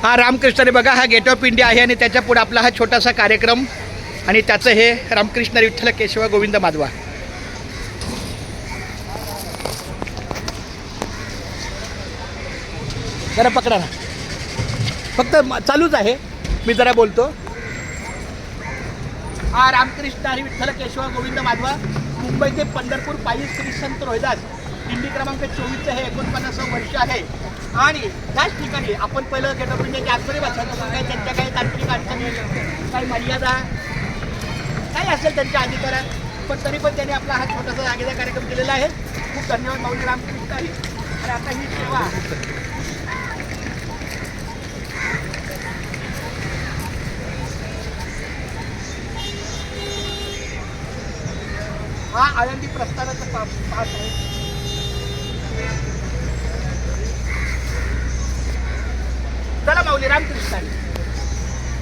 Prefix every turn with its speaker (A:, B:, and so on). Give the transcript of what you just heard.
A: हा रामकृष्ण बघा, हा गेट ऑफ इंडिया आहे आणि त्याच्या पुढे आपला हा छोटासा कार्यक्रम आणि त्याचं हे रामकृष्ण विठ्ठल केशव गोविंद माधवा. जरा पकडा ना, फक्त चालूच आहे, मी जरा बोलतो. हा रामकृष्ण हरी विठ्ठल केशव गोविंद माधवा, मुंबई ते पंढरपूर पायी श्री संत रोहिदास, दिंडी क्रमांक 24 हे 49 वर्ष आहे. आणि त्याच ठिकाणी आपण पहिलं गेट ऑफ इंडियाची आतमध्ये बसवतो. काही त्यांच्या काही तांत्रिक अडचणी, काही मर्यादा काही असेल त्यांच्या अधिकारात, पण तरी पण त्यांनी आपला हा छोटासा जागेचा कार्यक्रम केलेला आहे. खूप धन्यवाद माऊली रामकृष्ण हरी. आणि आता ही सेवा हा आळंदी प्रस्थानाचा पास आहे. चला माऊली रामकृष्ण हरी.